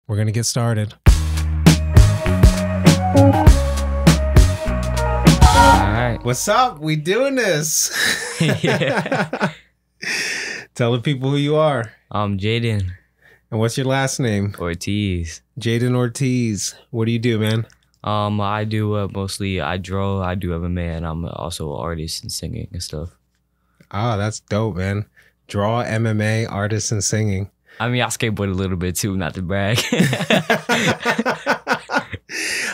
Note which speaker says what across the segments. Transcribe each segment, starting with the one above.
Speaker 1: We're going to get started.
Speaker 2: All right.
Speaker 1: What's up? We doing this.
Speaker 2: Yeah.
Speaker 1: Tell the people who you are.
Speaker 2: I'm Jaden
Speaker 1: And what's your last name?
Speaker 2: Ortiz.
Speaker 1: Jaden Ortiz. What do you do, man?
Speaker 2: I do mostly I draw, I do MMA, and I'm also an artist and singing and stuff.
Speaker 1: Oh, that's dope, man. Draw, MMA, artist, and singing.
Speaker 2: I mean, I skateboard a little bit too, not to brag.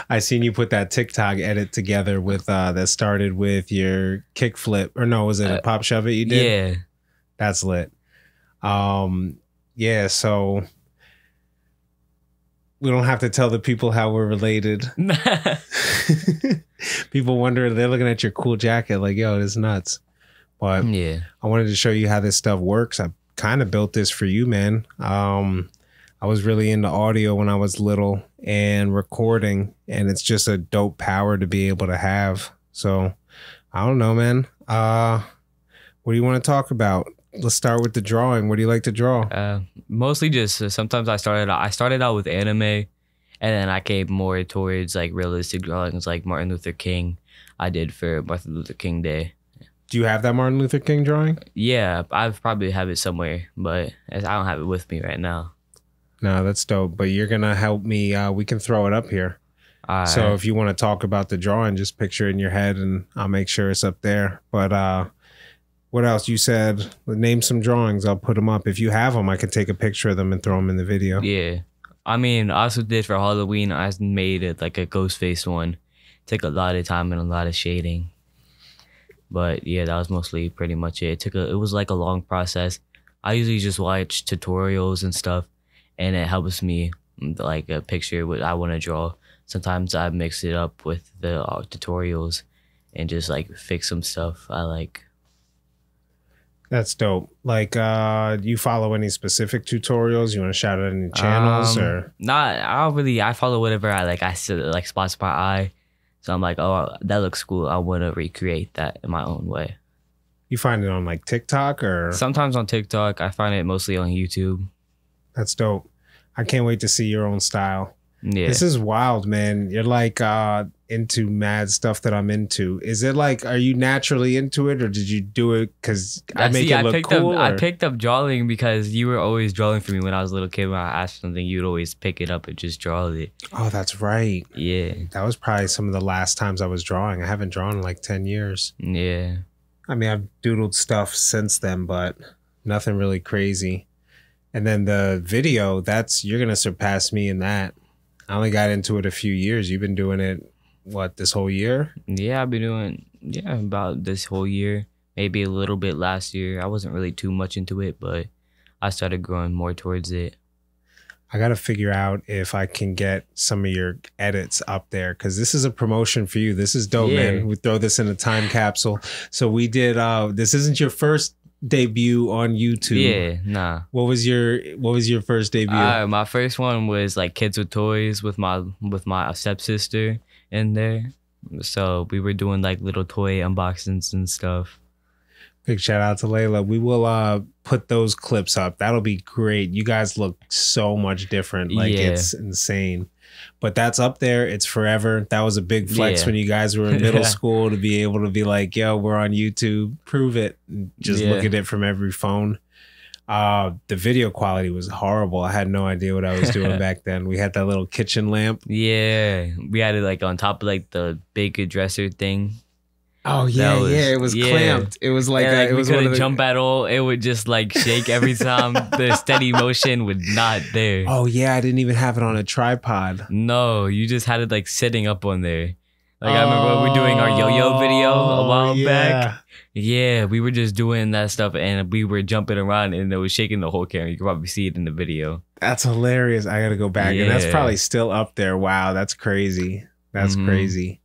Speaker 1: I seen you put that TikTok edit together with that started with your kickflip, or no, was it a pop shove it you did?
Speaker 2: Yeah.
Speaker 1: That's lit. Yeah, so we don't have to tell the people how we're related. People wonder, they're looking at your cool jacket like, yo, this is nuts. But
Speaker 2: Yeah.
Speaker 1: I wanted to show you how this stuff works. I kind of built this for you, man. I was really into audio when I was little and recording, and it's just a dope power to be able to have. So I don't know, man. What do you want to talk about? Let's start with the drawing. What do you like to draw?
Speaker 2: Mostly just sometimes I started out with anime, and then I came more towards like realistic drawings, like Martin Luther King. I did for Martin Luther King Day.
Speaker 1: Do you have that Martin Luther King drawing?
Speaker 2: Yeah, I probably have it somewhere, but I don't have it with me right now.
Speaker 1: No, that's dope. But you're going to help me. We can throw it up here. So if you want to talk about the drawing, just picture it in your head and I'll make sure it's up there. But what else? You said name some drawings. I'll put them up. If you have them, I can take a picture of them and throw them in the video.
Speaker 2: Yeah. I mean, I also did for Halloween, I made it like a ghost face one. Took a lot of time and a lot of shading. But yeah, that was mostly pretty much it. It was like a long process. I usually just watch tutorials and stuff, and it helps me like picture what I want to draw. Sometimes I mix it up with the tutorials and just like fix some stuff I like.
Speaker 1: That's dope. Like, do you follow any specific tutorials? You want to shout out any channels or?
Speaker 2: I follow whatever I like. I said like spots my eye. So I'm like, oh, that looks cool. I want to recreate that in my own way.
Speaker 1: You find it on like TikTok or?
Speaker 2: Sometimes on TikTok. I find it mostly on YouTube.
Speaker 1: That's dope. I can't wait to see your own style.
Speaker 2: Yeah.
Speaker 1: This is wild, man. You're like into mad stuff that I'm into. Is it like, are you naturally into it or did you do it because I make it look cool?
Speaker 2: I picked up drawing because you were always drawing for me when I was a little kid. When I asked something, you'd always pick it up and just draw it.
Speaker 1: Oh, that's right.
Speaker 2: Yeah.
Speaker 1: That was probably some of the last times I was drawing. I haven't drawn in like 10 years.
Speaker 2: Yeah.
Speaker 1: I mean, I've doodled stuff since then, but nothing really crazy. And then the video, you're going to surpass me in that. I only got into it a few years. You've been doing it, what, this whole year?
Speaker 2: Yeah, I've been doing, about this whole year. Maybe a little bit last year. I wasn't really too much into it, but I started growing more towards it.
Speaker 1: I got to figure out if I can get some of your edits up there because this is a promotion for you. This is dope, man. We throw this in a time capsule. So we did, this isn't your first debut on YouTube.
Speaker 2: Yeah, nah.
Speaker 1: What was your first debut?
Speaker 2: My first one was like Kids with Toys with my stepsister in there. So we were doing like little toy unboxings and stuff.
Speaker 1: Big shout out to Layla. We will put those clips up. That'll be great. You guys look so much different. Like it's insane. But that's up there. It's forever. That was a big flex when you guys were in middle school to be able to be like, yo, we're on YouTube. Prove it. And just look at it from every phone. The video quality was horrible. I had no idea what I was doing back then. We had that little kitchen lamp.
Speaker 2: Yeah. We had it like on top of like the big dresser thing.
Speaker 1: Oh yeah, it was clamped. It was like,
Speaker 2: it was couldn't jump at all. It would just like shake every time. The steady motion would not there.
Speaker 1: Oh yeah, I didn't even have it on a tripod.
Speaker 2: No, you just had it like sitting up on there. Like I remember we were doing our yo-yo video a while back. Yeah, we were just doing that stuff and we were jumping around and it was shaking the whole camera. You can probably see it in the video.
Speaker 1: That's hilarious. I gotta go back and that's probably still up there. Wow, that's crazy. That's crazy.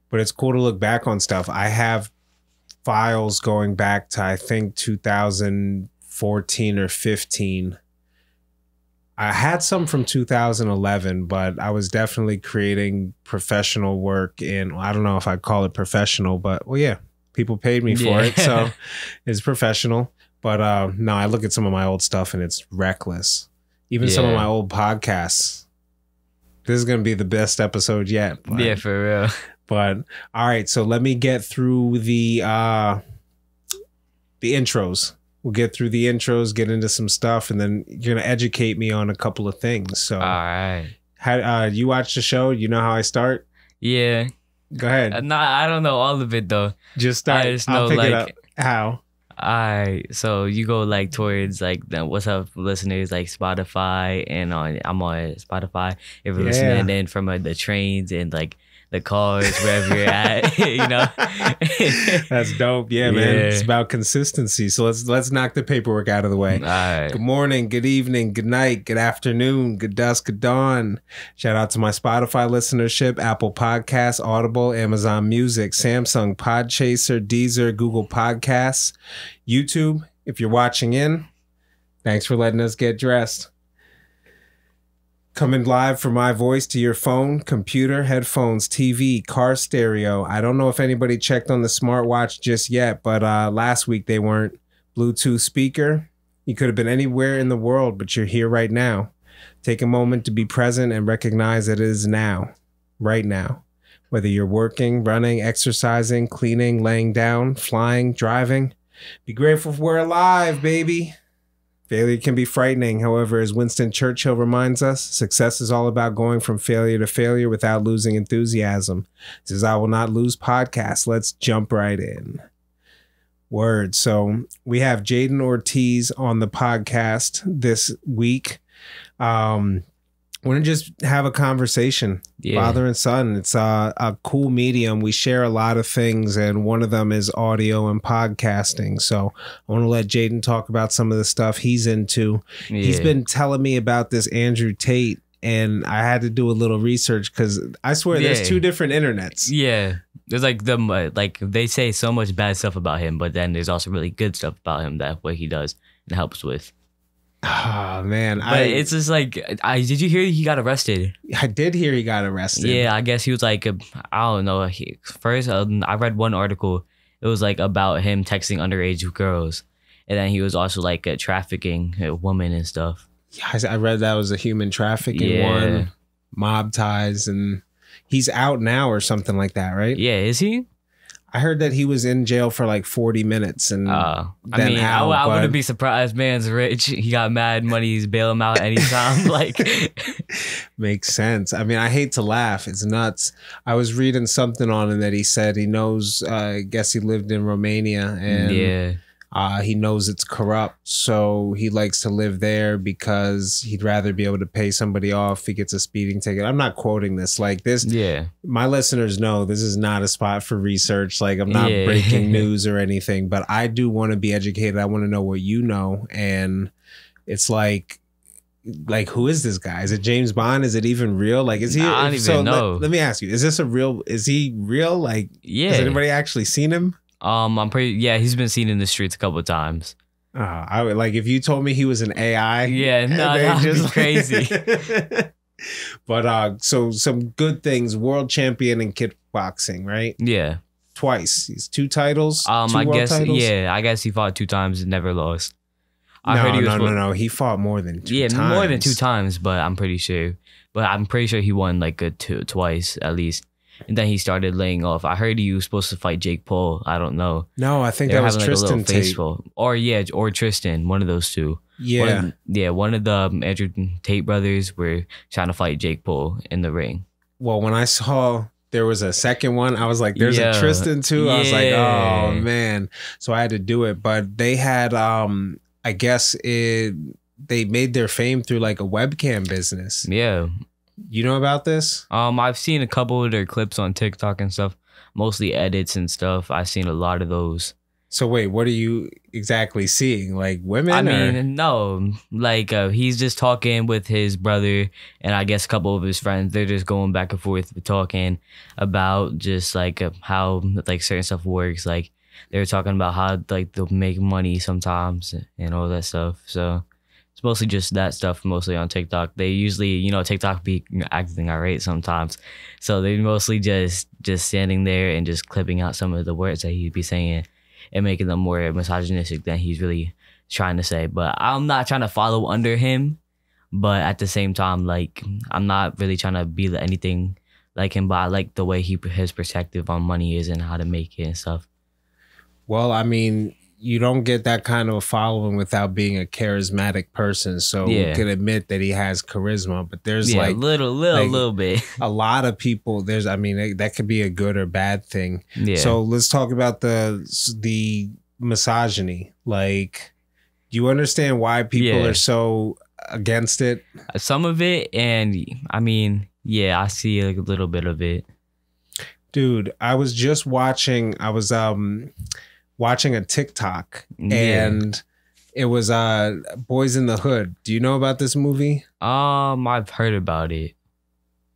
Speaker 1: But it's cool to look back on stuff. I have files going back to, I think, 2014 or 15. I had some from 2011, but I was definitely creating professional work in, I don't know if I'd call it professional, but well, yeah, people paid me for it. So it's professional. But no, I look at some of my old stuff and it's reckless. Even some of my old podcasts, This is gonna be the best episode yet. But,
Speaker 2: yeah, for real.
Speaker 1: But all right, so let me get through the intros. We'll get through the intros, get into some stuff, and then you're gonna educate me on a couple of things. So,
Speaker 2: all right.
Speaker 1: How you watch the show? You know how I start?
Speaker 2: Yeah.
Speaker 1: Go ahead.
Speaker 2: No, I don't know all of it though.
Speaker 1: Just start.
Speaker 2: I just know
Speaker 1: I'll pick
Speaker 2: like
Speaker 1: it up. How?
Speaker 2: Alright, so you go like towards like what's up, listeners, like Spotify, and I'm on Spotify. If you're listening in from the trains and like the cars, wherever you're at, you know.
Speaker 1: That's dope. Yeah, man. It's about consistency. So let's knock the paperwork out of the way.
Speaker 2: All right.
Speaker 1: Good morning, good evening, good night, good afternoon, good dusk, good dawn. Shout out to my Spotify listenership, Apple Podcasts, Audible, Amazon Music, Samsung Podchaser, Deezer, Google Podcasts, YouTube. If you're watching in, thanks for letting us get dressed. Coming live from my voice to your phone, computer, headphones, TV, car stereo. I don't know if anybody checked on the smartwatch just yet, but last week they weren't. Bluetooth speaker. You could have been anywhere in the world, but you're here right now. Take a moment to be present and recognize that it is now, right now. Whether you're working, running, exercising, cleaning, laying down, flying, driving. Be grateful we're alive, baby. Failure can be frightening. However, as Winston Churchill reminds us, success is all about going from failure to failure without losing enthusiasm. This is I Will Not Lose podcast. Let's jump right in. Word. So we have Jaden Ortiz on the podcast this week. Want to just have a conversation, father and son. It's a cool medium. We share a lot of things, and one of them is audio and podcasting. So I want to let Jaden talk about some of the stuff he's into. Yeah. He's been telling me about this Andrew Tate, and I had to do a little research because I swear there's two different internets.
Speaker 2: Yeah. There's like like they say so much bad stuff about him, but then there's also really good stuff about him that what he does and helps with.
Speaker 1: Oh man,
Speaker 2: but it's just like did you hear he got arrested?
Speaker 1: I did hear he got arrested.
Speaker 2: Yeah, I guess he was like I don't know. First, I read one article. It was like about him texting underage girls, and then he was also like trafficking a woman and stuff.
Speaker 1: Yeah, I read that was a human trafficking one, mob ties, and he's out now or something like that, right?
Speaker 2: Yeah, is he?
Speaker 1: I heard that he was in jail for like 40 minutes and
Speaker 2: I wouldn't be surprised. Man's rich. He got mad money. He's bail him out anytime. Like,
Speaker 1: makes sense. I mean, I hate to laugh. It's nuts. I was reading something on him that he said he knows. I guess he lived in Romania and he knows it's corrupt, so he likes to live there because he'd rather be able to pay somebody off if he gets a speeding ticket. I'm not quoting this like this. Yeah, my listeners know this is not a spot for research. Like I'm not breaking news or anything, but I do want to be educated. I want to know what you know, and it's like who is this guy? Is it James Bond? Is it even real? Like, is he?
Speaker 2: I don't even know.
Speaker 1: Let me ask you: is this a real? Is he real? Like, has anybody actually seen him?
Speaker 2: I'm pretty. Yeah, he's been seen in the streets a couple of times.
Speaker 1: I would like if you told me he was an AI.
Speaker 2: Yeah, no, that'd just crazy.
Speaker 1: But so some good things. World champion in kickboxing, right?
Speaker 2: Yeah,
Speaker 1: twice. He's 2 titles.
Speaker 2: I guess titles? Yeah, I guess he fought 2 times and never lost.
Speaker 1: No. He fought more than 2 times.
Speaker 2: Yeah, more than 2 times, but I'm pretty sure. But I'm pretty sure he won like twice at least. And then he started laying off. I heard he was supposed to fight Jake Paul. I don't know.
Speaker 1: No, I think that was Tristan Tate.
Speaker 2: Or Tristan, one of those two.
Speaker 1: Yeah.
Speaker 2: One of the Andrew Tate brothers were trying to fight Jake Paul in the ring.
Speaker 1: Well, when I saw there was a second one, I was like, there's a Tristan too. I was like, oh man. So I had to do it. But they had, I guess they made their fame through like a webcam business.
Speaker 2: Yeah.
Speaker 1: You know about this?
Speaker 2: I've seen a couple of their clips on TikTok and stuff, mostly edits and stuff. I've seen a lot of those.
Speaker 1: So wait, what are you exactly seeing? Like women?
Speaker 2: I mean, no, like he's just talking with his brother and I guess a couple of his friends. They're just going back and forth talking about just like how like certain stuff works. Like they were talking about how like they'll make money sometimes and all that stuff. So it's mostly just that stuff, mostly on TikTok. They usually, TikTok be acting irate sometimes. So they're mostly just standing there and just clipping out some of the words that he'd be saying and making them more misogynistic than he's really trying to say. But I'm not trying to follow under him. But at the same time, like, I'm not really trying to be anything like him, but I like the way his perspective on money is and how to make it and stuff.
Speaker 1: Well, I mean, you don't get that kind of a following without being a charismatic person. So we can admit that he has charisma, but there's like
Speaker 2: little bit.
Speaker 1: A lot of people. That could be a good or bad thing.
Speaker 2: Yeah.
Speaker 1: So let's talk about the misogyny. Like, do you understand why people are so against it?
Speaker 2: Some of it, and I mean, yeah, I see like a little bit of it.
Speaker 1: Dude, I was just watching. Watching a TikTok, and it was Boys in the Hood. Do you know about this movie?
Speaker 2: I've heard about it.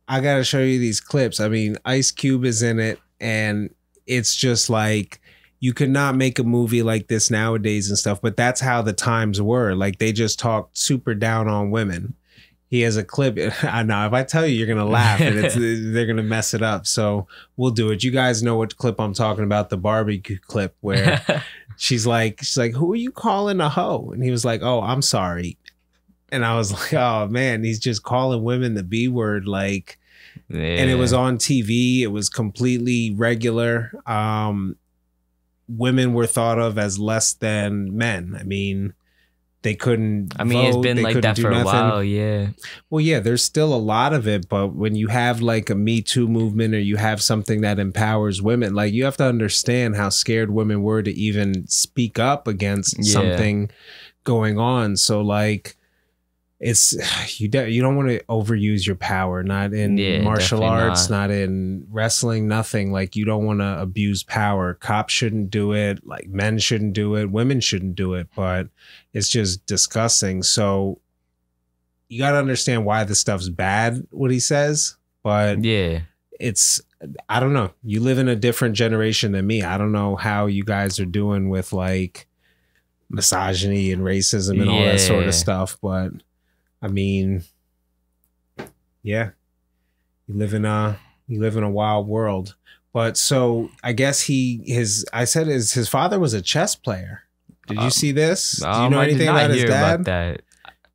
Speaker 1: I gotta show you these clips. I mean, Ice Cube is in it, and it's just like, you could not make a movie like this nowadays and stuff, but that's how the times were. Like, they just talked super down on women. He has a clip. I know if I tell you, you're going to laugh, and they're going to mess it up. So we'll do it. You guys know what clip I'm talking about, the barbecue clip where she's like, who are you calling a hoe? And he was like, oh, I'm sorry. And I was like, oh man, he's just calling women the B word. Like, and it was on TV. It was completely regular. Women were thought of as less than men. I mean, they couldn't. I mean,
Speaker 2: vote, it's been like that for a while. Yeah.
Speaker 1: Well, yeah, there's still a lot of it, but when you have like a Me Too movement, or you have something that empowers women, like, you have to understand how scared women were to even speak up against something going on. So like, it's you don't want to overuse your power, not in martial arts, not in wrestling, nothing. Like, you don't want to abuse power. Cops shouldn't do it. Like, men shouldn't do it. Women shouldn't do it. But it's just disgusting. So you got to understand why this stuff's bad, what he says. But it's, I don't know. You live in a different generation than me. I don't know how you guys are doing with like misogyny and racism and all that sort of stuff. But I mean, yeah, you live in a wild world. But so I guess his father was a chess player. Did you see this? Do you know anything about his dad?
Speaker 2: About that.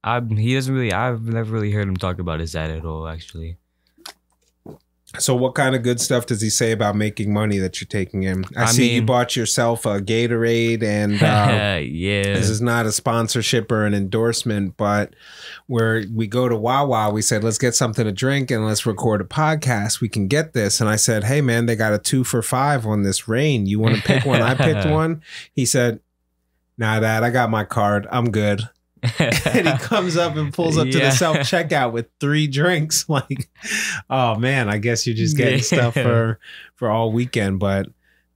Speaker 2: I've never really heard him talk about his dad at all, actually.
Speaker 1: So what kind of good stuff does he say about making money that you're taking in? I see you bought yourself a Gatorade, and this is not a sponsorship or an endorsement, but where we go to Wawa, we said, let's get something to drink and let's record a podcast. We can get this. And I said, hey man, they got a 2 for $5 on this Reign. You want to pick one? I picked one. He said, nah, Dad, I got my card. I'm good. And he comes up and pulls up to the self-checkout with 3 drinks. Like, oh man, I guess you're just getting stuff for all weekend, but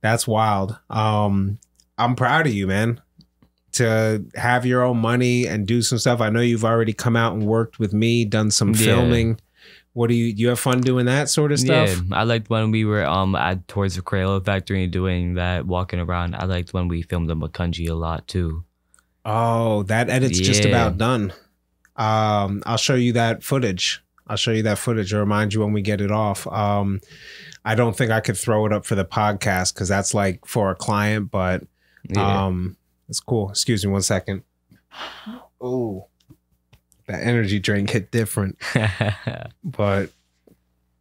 Speaker 1: that's wild. I'm proud of you, man, to have your own money and do some stuff. I know you've already come out and worked with me, done some filming. What do you have fun doing that sort of stuff? Yeah,
Speaker 2: I liked when we were towards the Crayola factory and doing that, walking around. I liked when we filmed the Makunji a lot too.
Speaker 1: Oh, that edit's just about done. I'll show you that footage. I'll remind you when we get it off. I don't think I could throw it up for the podcast because that's like for a client, but it's cool. Excuse me 1 second. Oh, that energy drink hit different. But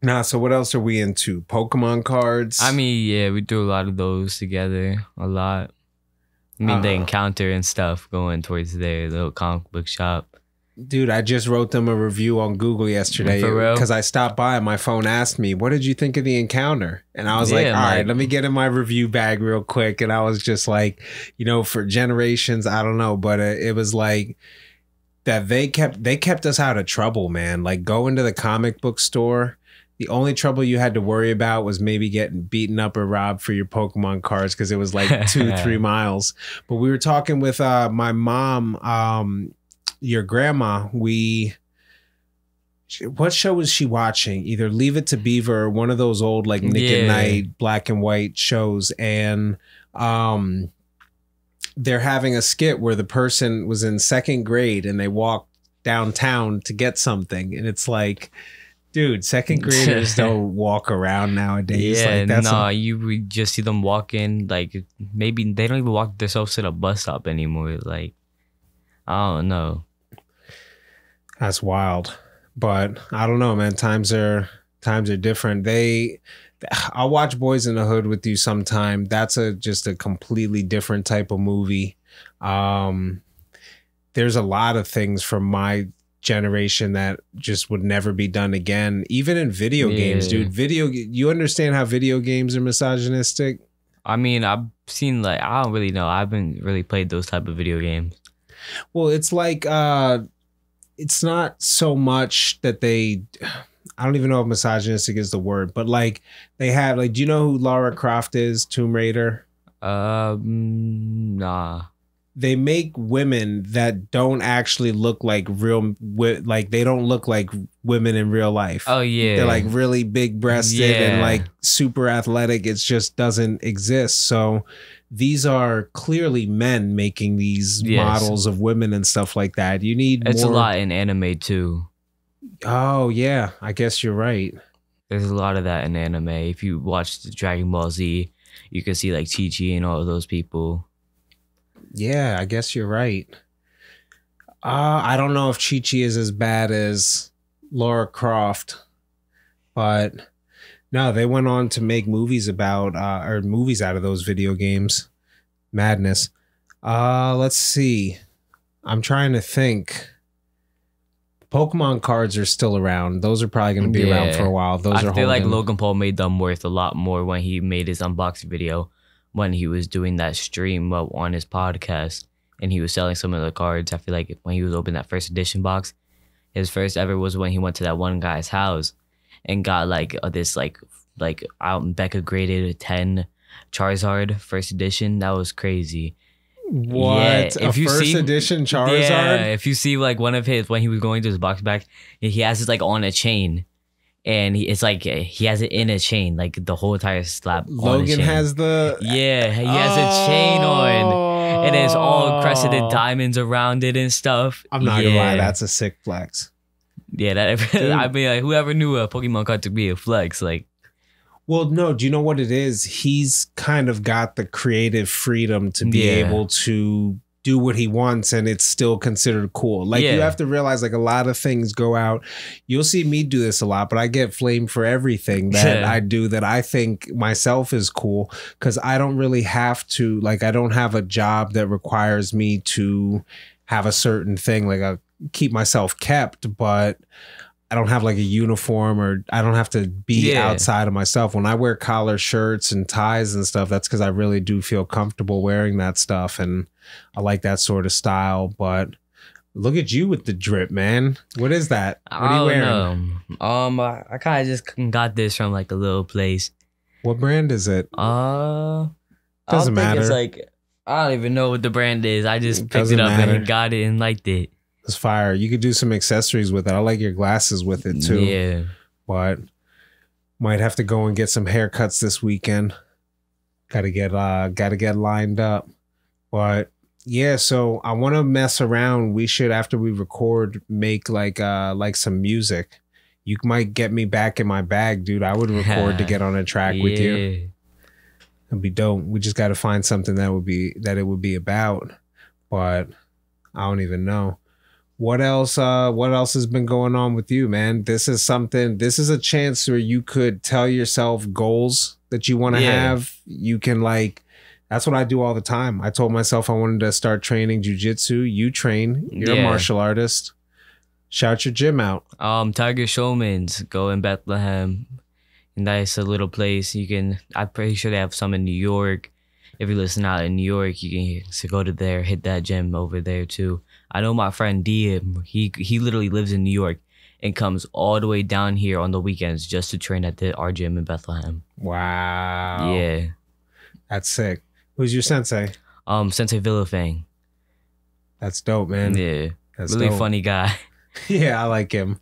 Speaker 1: nah, so what else are we into? Pokemon cards?
Speaker 2: I mean, yeah, we do a lot of those together. A lot. I mean, the encounter and stuff going towards their little comic book shop.
Speaker 1: Dude, I just wrote them a review on Google yesterday because I stopped by and my phone asked me, what did you think of the encounter? And I was like, all right, let me get in my review bag real quick. And I was just like, for generations, I don't know, but it was like that they kept us out of trouble, man. Like, going to the comic book store, the only trouble you had to worry about was maybe getting beaten up or robbed for your Pokemon cards because it was like 2-3 miles. But we were talking with my mom, your grandma. What show was she watching? Either Leave It to Beaver or one of those old like Nick at Night black and white shows. And they're having a skit where the person was in 2nd grade and they walked downtown to get something. And it's like, dude, 2nd graders don't walk around nowadays.
Speaker 2: Yeah, like, you would just see them walking. Like, maybe they don't even walk themselves to the bus stop anymore. Like, I don't know.
Speaker 1: That's wild. But I don't know, man. Times are different. I'll watch Boys in the Hood with you sometime. That's just a completely different type of movie. There's a lot of things from my generation that just would never be done again. Even in video games, dude. You understand how video games are misogynistic?
Speaker 2: I mean, I've seen, like, I don't really know. I haven't really played those type of video games.
Speaker 1: Well, it's like it's not so much that I don't even know if misogynistic is the word, but like they have, like, do you know who Lara Croft is, Tomb Raider?
Speaker 2: Nah.
Speaker 1: They make women that don't actually look like like they don't look like women in real life.
Speaker 2: Oh yeah.
Speaker 1: They're like really big breasted and like super athletic. It just doesn't exist. So these are clearly men making these models of women and stuff like that. You need
Speaker 2: It's
Speaker 1: more.
Speaker 2: a lot in anime too.
Speaker 1: Oh yeah, I guess you're right.
Speaker 2: There's a lot of that in anime. If you watch the Dragon Ball Z, you can see like Chi-Chi and all of those people.
Speaker 1: Yeah, I guess you're right. I don't know if Chi-Chi is as bad as Lara Croft, but no, they went on to make movies about or movies out of those video games. Madness. Let's see. I'm trying to think. Pokemon cards are still around. Those are probably going to be around for a while. I
Speaker 2: feel like Logan Paul made them worth a lot more when he made his unboxing video, when he was doing that stream on his podcast and he was selling some of the cards. I feel like when he was opening that first edition box, his first ever was when he went to that one guy's house and got like this like out Becca graded 10 Charizard first edition. That was crazy.
Speaker 1: What? Yeah, if you first edition Charizard?
Speaker 2: Yeah, if you see like one of his, when he was going to his box back, he has it like on a chain. And it's like he has it in a chain, like the whole entire slab.
Speaker 1: Logan has the...
Speaker 2: Yeah, he has a chain on. And it's all crested diamonds around it and stuff.
Speaker 1: I'm not gonna lie, that's a sick flex.
Speaker 2: Yeah, I mean, like, whoever knew a Pokemon card to be a flex, like...
Speaker 1: Well, no, do you know what it is? He's kind of got the creative freedom to be able to do what he wants and it's still considered cool. Like you have to realize, like, a lot of things go out. You'll see me do this a lot, but I get flamed for everything that I do that I think myself is cool, because I don't really have to, like, I don't have a job that requires me to have a certain thing. Like, I keep myself kept, but I don't have like a uniform, or I don't have to be outside of myself. When I wear collar shirts and ties and stuff, that's because I really do feel comfortable wearing that stuff. And I like that sort of style. But look at you with the drip, man. What is that? What are you wearing?
Speaker 2: I kind of just got this from like a little place.
Speaker 1: What brand is it?
Speaker 2: Doesn't
Speaker 1: matter.
Speaker 2: It's like, I don't even know what the brand is. I just picked it up and got it and liked it.
Speaker 1: It's fire. You could do some accessories with it. I like your glasses with it too.
Speaker 2: Yeah.
Speaker 1: But might have to go and get some haircuts this weekend. Gotta get lined up. But yeah, so I want to mess around. We should, after we record, make like some music. You might get me back in my bag, dude. I would record to get on a track with you. It'd be dope. We just got to find something that it would be about. But I don't even know. What else has been going on with you, man? This is a chance where you could tell yourself goals that you want to have. You can, like, that's what I do all the time. I told myself I wanted to start training jujitsu. You train. You're a martial artist. Shout your gym out.
Speaker 2: Tiger Showman's go in Bethlehem. And that's a little place. I'm pretty sure they have some in New York. If you listen out in New York, you can go to there, hit that gym over there too. I know my friend D, he literally lives in New York and comes all the way down here on the weekends just to train at our gym in Bethlehem.
Speaker 1: Wow.
Speaker 2: Yeah.
Speaker 1: That's sick. Who's your sensei?
Speaker 2: Sensei Villafang.
Speaker 1: That's dope, man.
Speaker 2: Yeah.
Speaker 1: That's
Speaker 2: really
Speaker 1: dope.
Speaker 2: Funny guy.
Speaker 1: Yeah, I like him.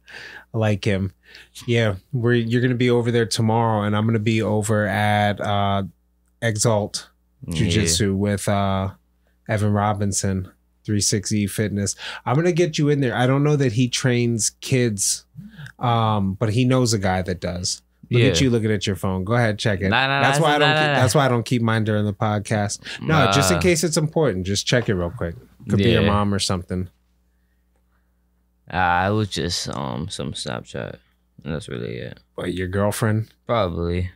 Speaker 1: Yeah, you're going to be over there tomorrow, and I'm going to be over at Exalt Jiu-Jitsu with Evan Robinson. 360 Fitness. I'm gonna get you in there. I don't know that he trains kids, but he knows a guy that does. Look at you looking at your phone. Go ahead, check it. That's why I don't keep mine during the podcast. No, just in case it's important. Just check it real quick. Could be your mom or something.
Speaker 2: I was just some Snapchat. And that's really it.
Speaker 1: What, your girlfriend?
Speaker 2: Probably.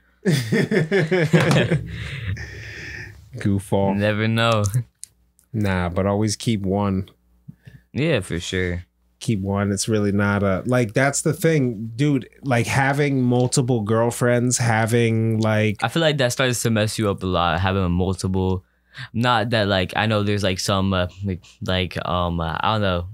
Speaker 1: Goofball.
Speaker 2: Never know.
Speaker 1: Nah, but always keep one.
Speaker 2: Yeah, for sure.
Speaker 1: Keep one. It's really not a, like, that's the thing, dude. Like, having multiple girlfriends, having like,
Speaker 2: I feel like that starts to mess you up a lot, having multiple. Not that, like, I know there's like some I don't know,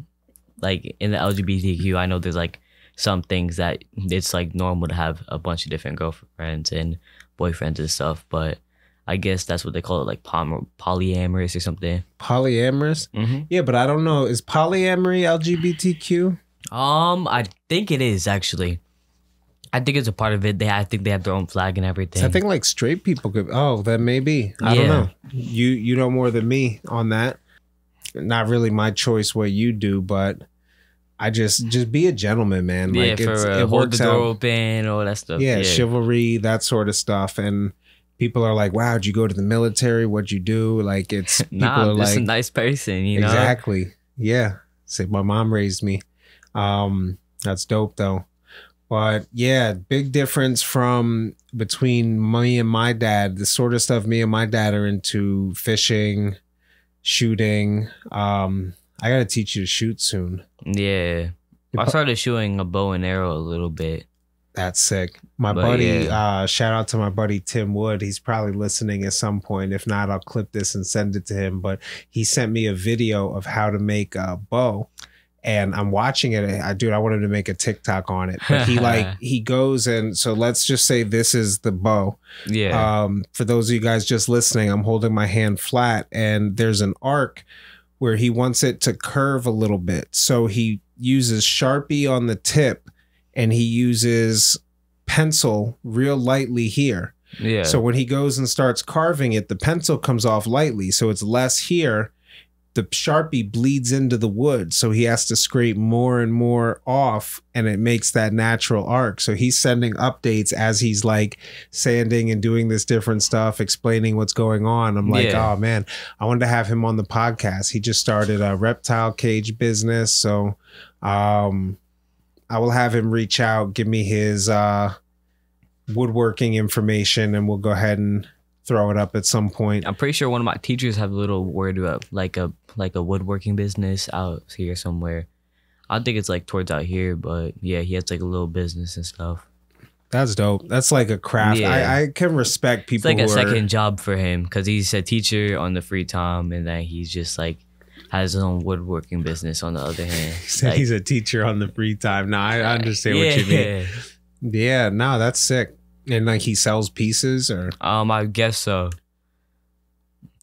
Speaker 2: like in the LGBTQ, I know there's like some things that it's like normal to have a bunch of different girlfriends and boyfriends and stuff, but I guess that's what they call it, like polyamorous or something.
Speaker 1: Polyamorous?
Speaker 2: Mm-hmm.
Speaker 1: Yeah, but I don't know. Is polyamory LGBTQ?
Speaker 2: I think it is, actually. I think it's a part of it. I think they have their own flag and everything.
Speaker 1: I think like straight people could. Oh, that may be. I don't know. You know more than me on that. Not really my choice what you do, but I just be a gentleman, man.
Speaker 2: Yeah,
Speaker 1: like
Speaker 2: it hold the door open, all that stuff.
Speaker 1: Yeah, chivalry, that sort of stuff. And people are like, "Wow, did you go to the military? What'd you do?" Like, it's people
Speaker 2: nah,
Speaker 1: are
Speaker 2: just
Speaker 1: like,
Speaker 2: a nice person, you know.
Speaker 1: Exactly. Yeah. Say my mom raised me. That's dope though. But yeah, big difference from between me and my dad. The sort of stuff me and my dad are into: fishing, shooting. I gotta teach you to shoot soon.
Speaker 2: Yeah. I started shooting a bow and arrow a little bit.
Speaker 1: That's sick. My buddy, shout out to my buddy Tim Wood. He's probably listening at some point. If not, I'll clip this and send it to him. But he sent me a video of how to make a bow. And I'm watching it. I wanted to make a TikTok on it. But he goes and, so let's just say this is the bow.
Speaker 2: Yeah.
Speaker 1: For those of you guys just listening, I'm holding my hand flat and there's an arc where he wants it to curve a little bit. So he uses Sharpie on the tip and he uses pencil real lightly here.
Speaker 2: Yeah.
Speaker 1: So when he goes and starts carving it, the pencil comes off lightly. So it's less here. The Sharpie bleeds into the wood. So he has to scrape more and more off and it makes that natural arc. So he's sending updates as he's like sanding and doing this different stuff, explaining what's going on. I'm like, oh man, I wanted to have him on the podcast. He just started a reptile cage business. So I will have him reach out, give me his woodworking information, and we'll go ahead and throw it up at some point.
Speaker 2: I'm pretty sure one of my teachers have a little word about like a woodworking business out here somewhere. I don't think it's like towards out here, but yeah, he has like a little business and stuff.
Speaker 1: That's dope. That's like a craft.
Speaker 2: Yeah.
Speaker 1: I can respect people.
Speaker 2: It's like a second job for him because he's a teacher on the free time, and then he's just like has his own woodworking business on the other hand.
Speaker 1: Like, he's a teacher on the free time. No, I understand what you mean. Yeah, no, that's sick. And like he sells pieces, or
Speaker 2: I guess so.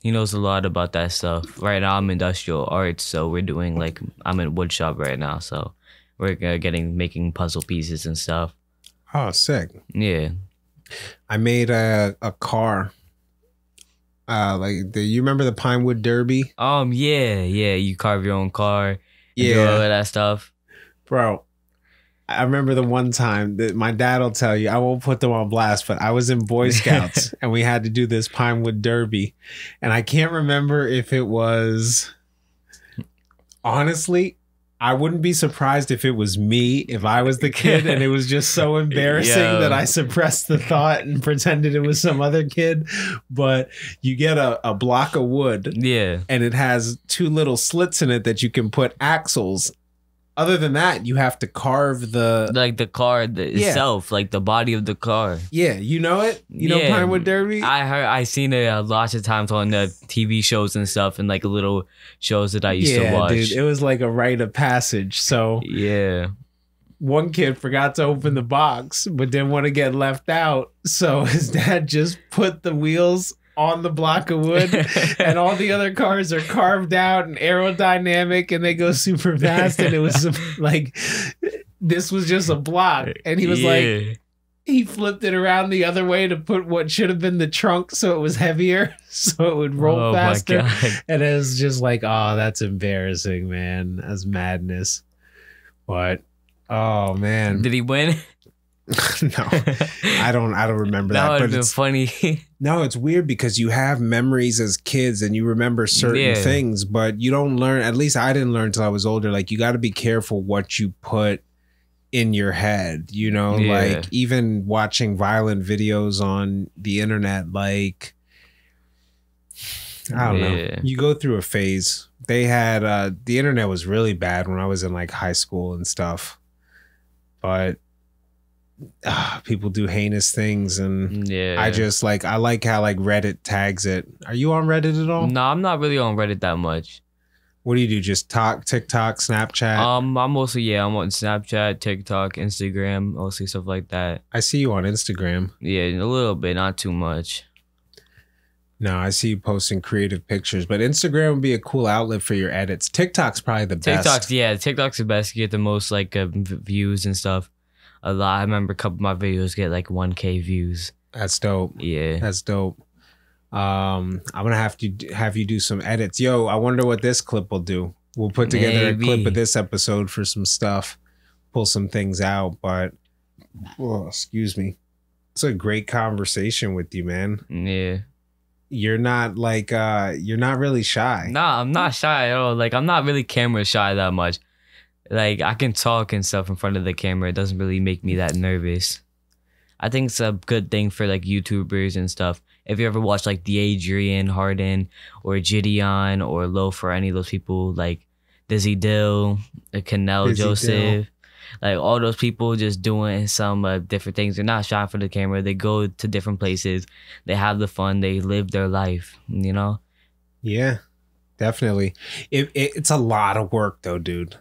Speaker 2: He knows a lot about that stuff. Right now I'm industrial arts, so we're doing like, I'm in wood shop right now, so we're making puzzle pieces and stuff.
Speaker 1: Oh, sick.
Speaker 2: Yeah. I
Speaker 1: made a car. You remember the Pinewood Derby?
Speaker 2: Yeah, you carve your own car.
Speaker 1: Yeah,
Speaker 2: do all of that stuff,
Speaker 1: bro. I remember the one time that my dad will tell you, I won't put them on blast, but I was in Boy Scouts and we had to do this Pinewood Derby. And I can't remember if it was, honestly, I wouldn't be surprised if it was me, if I was the kid and it was just so embarrassing that I suppressed the thought and pretended it was some other kid. But you get a block of wood, and it has two little slits in it that you can put axles. Other than that, you have to carve the car
Speaker 2: itself, like the body of the car.
Speaker 1: Yeah, you know it? You know Pinewood Derby?
Speaker 2: I seen it lots of times on the TV shows and stuff, and like little shows that I used to watch.
Speaker 1: Dude, it was like a rite of passage. So one kid forgot to open the box, but didn't want to get left out. So his dad just put the wheels on the block of wood, and all the other cars are carved out and aerodynamic and they go super fast. And it was like, this was just a block. And he was like, he flipped it around the other way to put what should have been the trunk so it was heavier, so it would roll faster. And it was just like, oh, that's embarrassing, man. That's madness. But oh man,
Speaker 2: did he win?
Speaker 1: No, I don't remember that.
Speaker 2: That would
Speaker 1: But
Speaker 2: have been
Speaker 1: it's
Speaker 2: funny.
Speaker 1: no, it's weird because you have memories as kids and you remember certain things, but you don't learn. At least I didn't learn until I was older. Like you got to be careful what you put in your head. You know, like even watching violent videos on the internet, like I don't know. You go through a phase. They had the internet was really bad when I was in like high school and stuff, but people do heinous things, and I just like I like how like Reddit tags it. Are you on Reddit at all?
Speaker 2: No, I'm not really on Reddit that much.
Speaker 1: What do you do? Just talk, TikTok, Snapchat?
Speaker 2: I'm mostly I'm on Snapchat, TikTok, Instagram, mostly stuff like that.
Speaker 1: I see you on Instagram.
Speaker 2: Yeah, a little bit, not too much.
Speaker 1: No, I see you posting creative pictures, but Instagram would be a cool outlet for your edits. TikTok's probably the best.
Speaker 2: TikTok's the best. You get the most like views and stuff. A lot. I remember a couple of my videos get like 1K views.
Speaker 1: That's dope.
Speaker 2: Yeah,
Speaker 1: that's dope. I'm gonna have you do some edits. Yo, I wonder what this clip will do. We'll put together a clip of this episode for some stuff, pull some things out. But excuse me, it's a great conversation with you, man.
Speaker 2: Yeah.
Speaker 1: You're not like you're not really shy.
Speaker 2: Nah, I'm not shy at all. Like I'm not really camera shy that much. Like I can talk and stuff in front of the camera. It doesn't really make me that nervous. I think it's a good thing for like YouTubers and stuff. If you ever watch like the Adrian Harden or Gideon or Loaf or any of those people, like Dizzy Dill, Canel Joseph, like all those people just doing some different things. They're not shy for the camera. They go to different places. They have the fun. They live their life, you know?
Speaker 1: Yeah, definitely. It's a lot of work though, dude.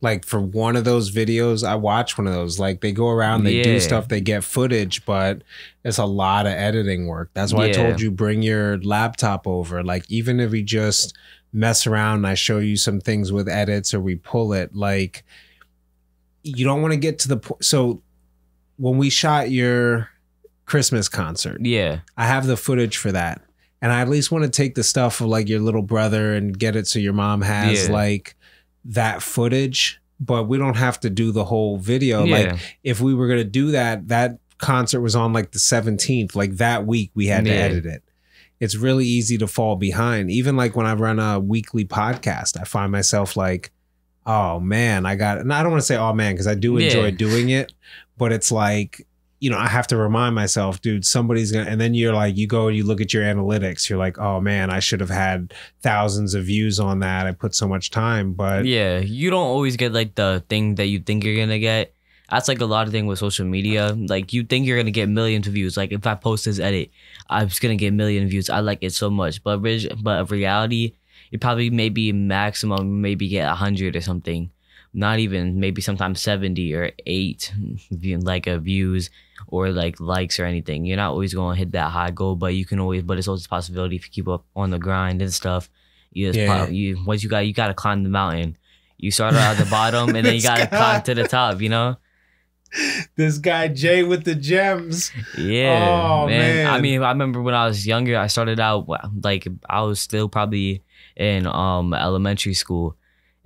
Speaker 1: Like for one of those videos, I watch one of those. Like they go around, they do stuff, they get footage, but it's a lot of editing work. That's why I told you bring your laptop over. Like even if we just mess around and I show you some things with edits or we pull it, like you don't want to get to the point. So when we shot your Christmas concert, I have the footage for that. And I at least want to take the stuff of like your little brother and get it so your mom has like that footage, but we don't have to do the whole video. Like if we were going to do that, that concert was on like the 17th, like that week we had to edit it. It's really easy to fall behind. Even like when I run a weekly podcast, I find myself like, oh man, and I don't want to say, oh man, because I do enjoy doing it, but it's like, you know, I have to remind myself, dude, somebody's gonna, and then you're like, you go and you look at your analytics, you're like, oh man, I should have had thousands of views on that. I put so much time, but
Speaker 2: you don't always get like the thing that you think you're gonna get. That's like a lot of thing with social media. Like you think you're gonna get millions of views. Like if I post this edit, I'm just gonna get a million views. I like it so much, but in reality, you probably maybe maximum maybe get 100 or something. Not even, maybe sometimes 70 or 8 like views or like likes or anything. You're not always going to hit that high goal, but you can always, but it's always a possibility if you keep up on the grind and stuff. You just once you got to climb the mountain. You start out at the bottom and then you got to climb to the top, you know?
Speaker 1: This guy Jay with the gems.
Speaker 2: Yeah, oh, man. I mean, I remember when I was younger, I started out like I was still probably in elementary school.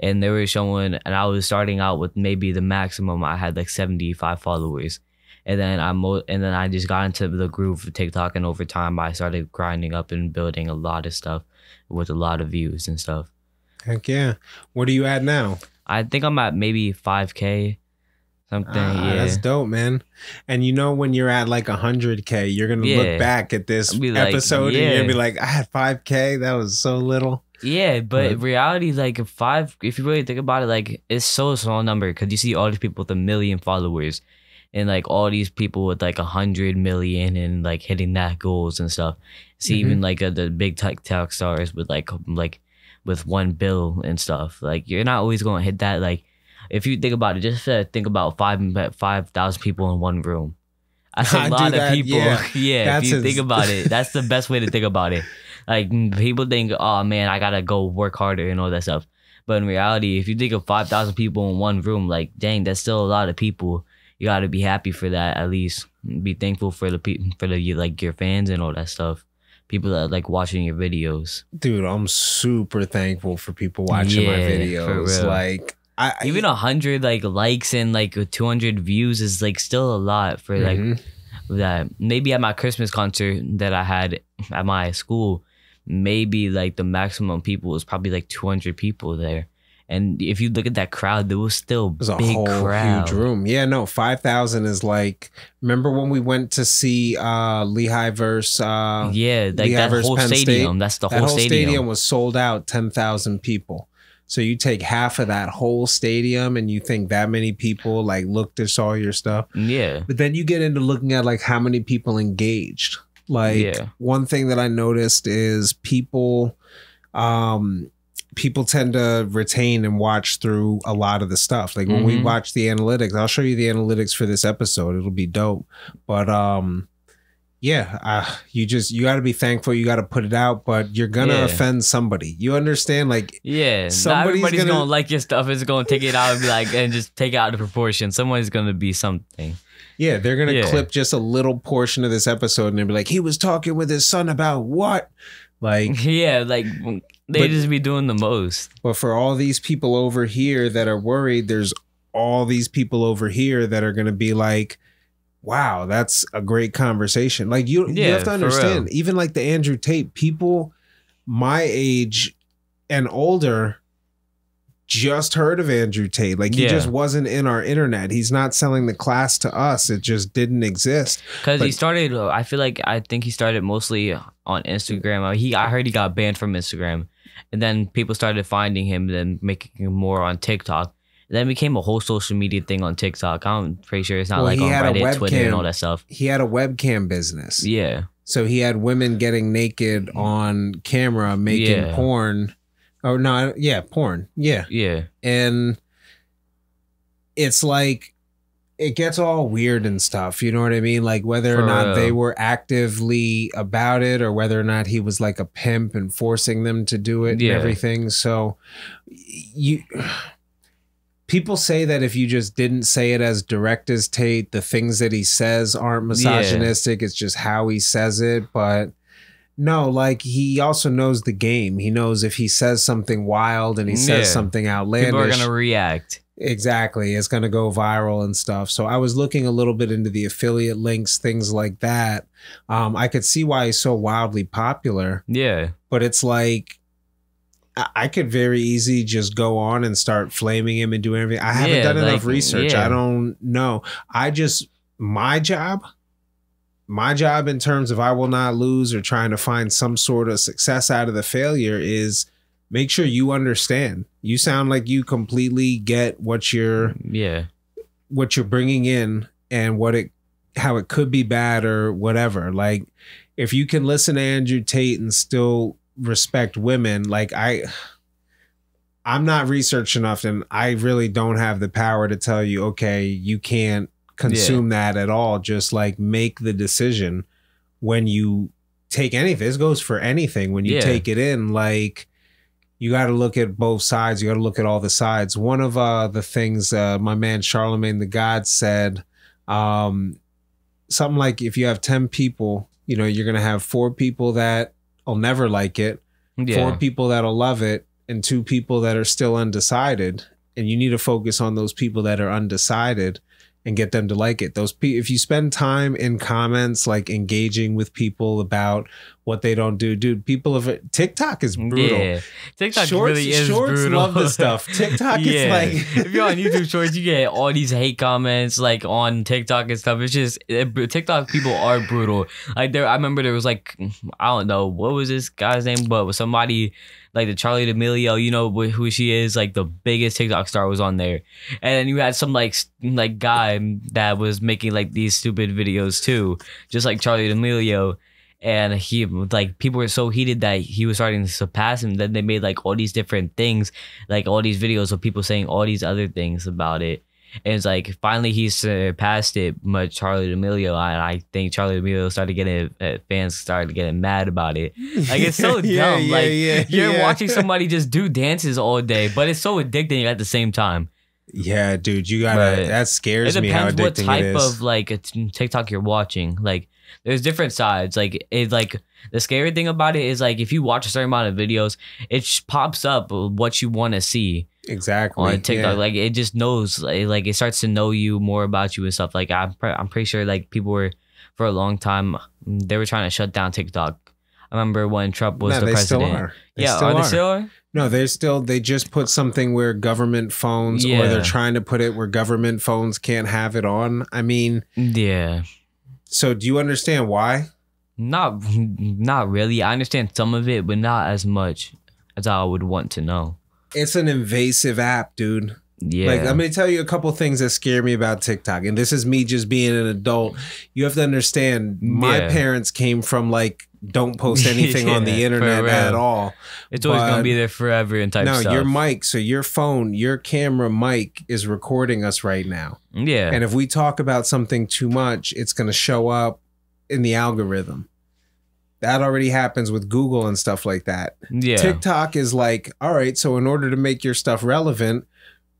Speaker 2: And they were showing, and I was starting out with maybe the maximum. I had like 75 followers, and then I just got into the groove of TikTok, and over time I started grinding up and building a lot of stuff with a lot of views and stuff.
Speaker 1: Heck yeah! What are you at now?
Speaker 2: I think I'm at maybe 5K, something.
Speaker 1: That's dope, man. And you know when you're at like 100K, you're gonna look back at this episode and you're gonna be like, I had 5K. That was so little.
Speaker 2: Yeah, but in reality, like if you really think about it, like it's so small number because you see all these people with 1 million followers and like all these people with like 100 million and like hitting that goals and stuff. See even like the big TikTok stars with like with 1 bill and stuff. Like you're not always going to hit that. Like if you think about it, just think about 5,000 people in one room. That's a lot of people. Yeah, if you think about it, that's the best way to think about it. Like people think, oh man, I gotta go work harder and all that stuff. But in reality, if you think of 5,000 people in one room, like dang, that's still a lot of people. You gotta be happy for that. At least be thankful for the like your fans and all that stuff. People that like watching your videos.
Speaker 1: Dude, I'm super thankful for people watching my videos. Like
Speaker 2: Even 100 like likes and like 200 views is like still a lot for like that. Maybe at my Christmas concert that I had at my school, maybe like the maximum people was probably like 200 people there. And if you look at that crowd, there was still
Speaker 1: a whole huge room. Yeah, no, 5,000 is like. Remember when we went to see Lehigh versus
Speaker 2: like
Speaker 1: Lehigh
Speaker 2: that whole
Speaker 1: Penn
Speaker 2: stadium.
Speaker 1: State?
Speaker 2: That's the
Speaker 1: that
Speaker 2: whole
Speaker 1: stadium was sold out, 10,000 people. So you take half of that whole stadium, and you think that many people like looked and saw your stuff. Yeah, but then you get into looking at like how many people engaged. Like one thing that I noticed is people tend to retain and watch through a lot of the stuff. Like when we watch the analytics, I'll show you the analytics for this episode. It'll be dope. But you got to be thankful. You got to put it out, but you're going to offend somebody. You understand? Like,
Speaker 2: not everybody's going to like your stuff. It's going to take it out and be like, and just take it out of proportion. Someone's going to be something.
Speaker 1: Yeah, they're going to clip just a little portion of this episode and they'll be like, he was talking with his son about what? Like,
Speaker 2: like they just be doing the most.
Speaker 1: But for all these people over here that are worried, there's all these people over here that are going to be like, wow, that's a great conversation. Like you have to understand, even like the Andrew Tate, people my age and older just heard of Andrew Tate. Like he just wasn't in our internet. He's not selling the class to us. It just didn't exist.
Speaker 2: Because he started, I think he started mostly on Instagram. I heard he got banned from Instagram. And then people started finding him, then making him more on TikTok. And then it became a whole social media thing on TikTok. I'm pretty sure it's not like on Reddit, Twitter, and all that stuff.
Speaker 1: He had a webcam business.
Speaker 2: Yeah.
Speaker 1: So he had women getting naked on camera, making porn. Oh, no, porn. Yeah.
Speaker 2: Yeah.
Speaker 1: And it's like, it gets all weird and stuff. You know what I mean? Like whether or not they were actively about it or whether or not he was like a pimp and forcing them to do it and everything. So people say that if you just didn't say it as direct as Tate, the things that he says aren't misogynistic. It's just how he says it. But no, like he also knows the game. He knows if he says something wild and he says something outlandish,
Speaker 2: people are going to react.
Speaker 1: Exactly. It's going to go viral and stuff. So I was looking a little bit into the affiliate links, things like that. I could see why he's so wildly popular.
Speaker 2: Yeah. But
Speaker 1: it's like, I could very easily just go on and start flaming him and doing everything. I haven't done enough research. I don't know. My job in terms of I will not lose or trying to find some sort of success out of the failure is make sure you understand. You sound like you completely get what you're bringing in and how it could be bad or whatever. Like if you can listen to Andrew Tate and still respect women, like I'm not researched enough and I really don't have the power to tell you, okay, you can't consume that at all. Just like make the decision when you take anything. This goes for anything. When you take it in, like you got to look at both sides. You got to look at all the sides. One of the things my man Charlemagne the God said, something like if you have 10 people, you know, you're going to have 4 people that will never like it, 4 people that'll love it, and 2 people that are still undecided. And you need to focus on those people that are undecided and get them to like it. If you spend time in comments, like engaging with people about what they don't do, dude, TikTok is brutal. Yeah,
Speaker 2: TikTok really is
Speaker 1: Shorts
Speaker 2: brutal.
Speaker 1: love this stuff. TikTok is like,
Speaker 2: if you're on YouTube Shorts, you get all these hate comments like on TikTok and stuff. It's just TikTok people are brutal. Like I remember there was like, I don't know what was this guy's name, but was somebody like the Charlie D'Amelio, you know who she is, like the biggest TikTok star was on there, and then you had some like guy that was making like these stupid videos too, just like Charlie D'Amelio. And he like people were so heated that he was starting to surpass him. Then they made like all these different things, like all these videos of people saying all these other things about it. And it's like finally he surpassed it, but Charlie D'Amelio, and I think Charlie D'Amelio fans started getting mad about it. Like it's so dumb. You're watching somebody just do dances all day, but it's so addicting at the same time.
Speaker 1: Yeah, dude, you gotta. That scares me how addicting it is. It depends what type
Speaker 2: of like a TikTok you're watching. Like, there's different sides. Like, the scary thing about it is like if you watch a certain amount of videos, it pops up what you want to see.
Speaker 1: Exactly.
Speaker 2: On TikTok, like it just knows, like it starts to know you more about you and stuff. Like I'm pretty sure like people were for a long time they were trying to shut down TikTok. I remember when Trump was the president.
Speaker 1: Still are. They still are? No, they just put something where government phones, or they're trying to put it where government phones can't have it on. I mean,
Speaker 2: yeah.
Speaker 1: So do you understand why?
Speaker 2: Not really. I understand some of it, but not as much as I would want to know.
Speaker 1: It's an invasive app, dude.
Speaker 2: Yeah.
Speaker 1: Like, let me tell you a couple things that scare me about TikTok. And this is me just being an adult. You have to understand, my parents came from like, don't post anything on the internet at all.
Speaker 2: It's always going to be there forever and type stuff.
Speaker 1: No, your mic, so your phone, your camera mic is recording us right now.
Speaker 2: Yeah.
Speaker 1: And if we talk about something too much, it's going to show up in the algorithm. That already happens with Google and stuff like that.
Speaker 2: Yeah.
Speaker 1: TikTok is like, all right, so in order to make your stuff relevant,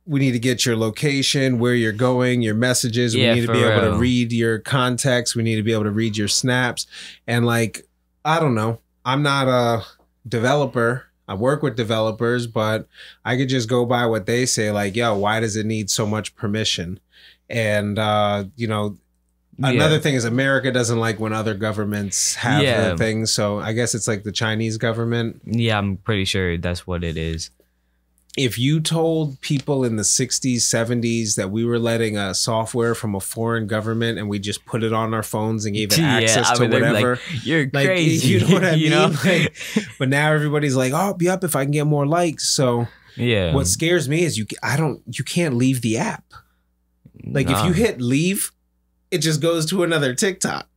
Speaker 1: we need to get your location, where you're going, your messages. We need to be able to read your context. We need to be able to read your snaps. And like, I don't know. I'm not a developer. I work with developers, but I could just go by what they say. Like, yo, why does it need so much permission? And, you know, another thing is America doesn't like when other governments have the things. So I guess it's like the Chinese government.
Speaker 2: Yeah, I'm pretty sure that's what it is.
Speaker 1: If you told people in the 60s, 70s that we were letting a software from a foreign government and we just put it on our phones and gave it access to whatever,
Speaker 2: like, you're crazy.
Speaker 1: You know what I mean? Like, but now everybody's like, oh, be up if I can get more likes. So what scares me is you can't leave the app. Like if you hit leave, it just goes to another TikTok.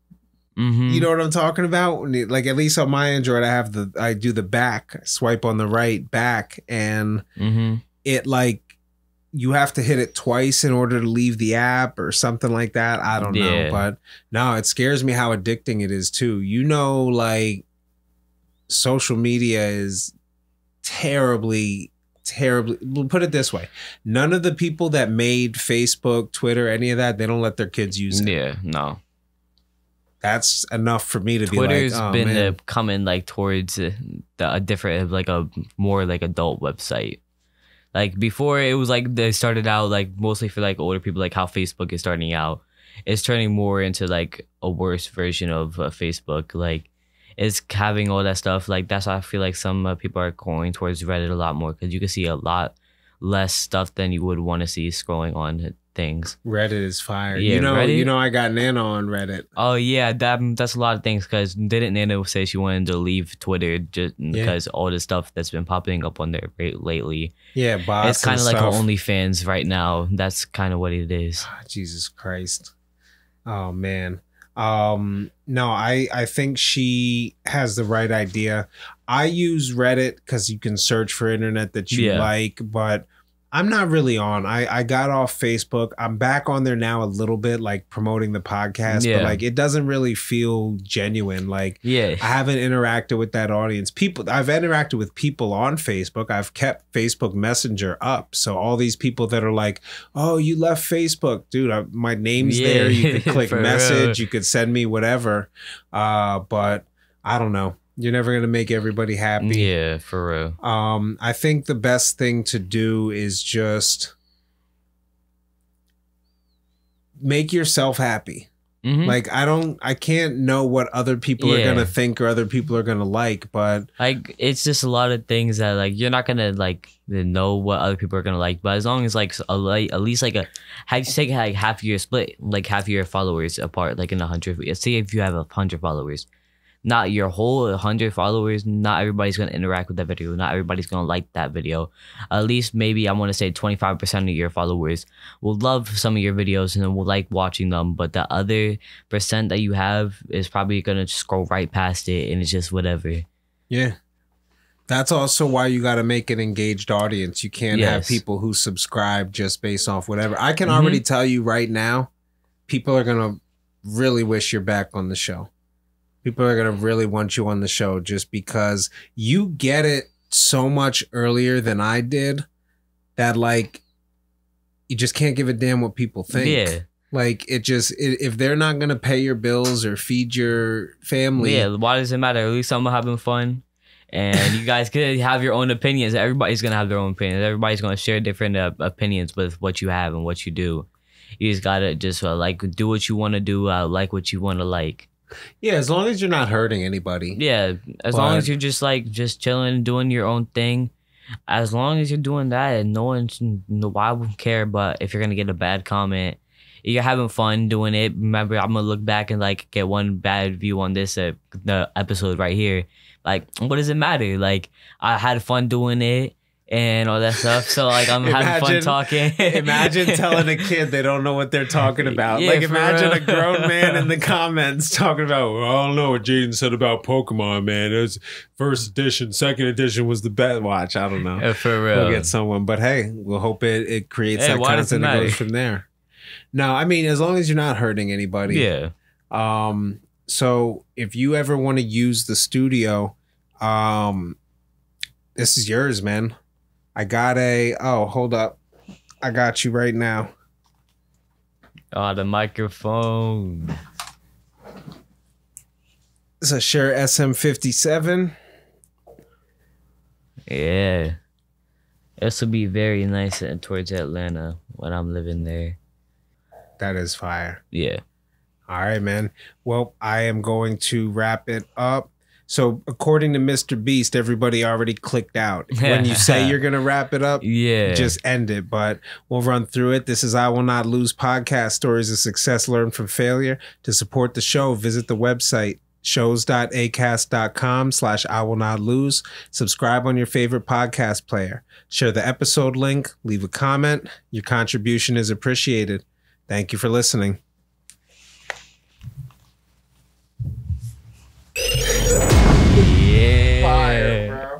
Speaker 1: You know what I'm talking about? Like, at least on my Android, I do the back swipe on the right back, and it like you have to hit it twice in order to leave the app or something like that. I don't know, but no, it scares me how addicting it is too. You know, like social media is terribly. We'll put it this way. None of the people that made Facebook, Twitter, any of that, they don't let their kids use it.
Speaker 2: Yeah, no.
Speaker 1: That's enough for me to
Speaker 2: Twitter's
Speaker 1: be like, oh,
Speaker 2: been coming like towards a different, like a more like adult website. Like before, it was like they started out like mostly for like older people, like how Facebook is starting out. It's turning more into like a worse version of Facebook. Like it's having all that stuff. Like that's why I feel like some people are going towards Reddit a lot more, because you can see a lot less stuff than you would want to see scrolling on things.
Speaker 1: Reddit is fire. Yeah, you know, I got Nana on Reddit.
Speaker 2: Oh yeah, that's a lot of things. Because didn't Nana say she wanted to leave Twitter just because all the stuff that's been popping up on there lately?
Speaker 1: Yeah, bots.
Speaker 2: It's kind of like OnlyFans right now. That's kind of what it is.
Speaker 1: Oh, Jesus Christ. Oh man. No, I think she has the right idea. I use Reddit because you can search for internet that you like, but I'm not really on. I got off Facebook. I'm back on there now a little bit, like promoting the podcast, but like it doesn't really feel genuine. Like I haven't interacted with that audience. I've interacted with people on Facebook. I've kept Facebook Messenger up. So all these people that are like, oh, you left Facebook, dude, my name's there. You could click message. You could send me whatever. But I don't know. You're never going to make everybody happy.
Speaker 2: Yeah, for real.
Speaker 1: I think the best thing to do is just make yourself happy. Like, I can't know what other people are going to think or other people are going to like, but
Speaker 2: like, it's just a lot of things that like, you're not going to like know what other people are going to like, but as long as like, at least like take like half your split, like half your followers apart, like in 100, see if you have 100 followers. Not your whole 100 followers. Not everybody's going to interact with that video. Not everybody's going to like that video. At least maybe I want to say 25% of your followers will love some of your videos and will like watching them. But the other percent that you have is probably going to scroll right past it and it's just whatever.
Speaker 1: Yeah. That's also why you got to make an engaged audience. You can't have people who subscribe just based off whatever. I can already tell you right now, people are going to really wish you're back on the show. People are going to really want you on the show just because you get it so much earlier than I did that like you just can't give a damn what people think.
Speaker 2: Yeah.
Speaker 1: Like if they're not gonna pay your bills or feed your family.
Speaker 2: Yeah, why does it matter? At least I'm having fun. And you guys could have your own opinions. Everybody's gonna have their own opinions. Everybody's gonna share different opinions with what you have and what you do. You just gotta just like do what you want to do. Like what you want to like.
Speaker 1: Yeah, as long as you're not hurting anybody.
Speaker 2: Yeah, as long as you're just chilling, doing your own thing. As long as you're doing that, and nobody will care. But if you're gonna get a bad comment, you're having fun doing it. Remember, I'm gonna look back and like get one bad view on this the episode right here. Like, what does it matter? Like, I had fun doing it and all that stuff. So like, I'm having fun talking.
Speaker 1: Imagine telling a kid they don't know what they're talking about. Yeah, like, imagine a grown man in the comments talking about, well, I don't know what Jaden said about Pokemon, man. It was first edition, second edition was the best. Watch, I don't know.
Speaker 2: Yeah, for real.
Speaker 1: We'll get someone, but hey, we'll hope it creates that content and goes from there. No, I mean, as long as you're not hurting anybody.
Speaker 2: Yeah.
Speaker 1: So if you ever want to use the studio, this is yours, man. I got hold up. I got you right now.
Speaker 2: Oh, the microphone.
Speaker 1: It's a Shure SM57.
Speaker 2: Yeah. This will be very nice towards Atlanta when I'm living there.
Speaker 1: That is fire.
Speaker 2: Yeah.
Speaker 1: All right, man. Well, I am going to wrap it up. So according to Mr. Beast, everybody already clicked out. When you say you're going to wrap it up, just end it. But we'll run through it. This is I Will Not Lose podcast, stories of success learned from failure. To support the show, visit the website, shows.acast.com/I Will Not Lose. Subscribe on your favorite podcast player. Share the episode link. Leave a comment. Your contribution is appreciated. Thank you for listening.
Speaker 2: Yeah. Fire, bro.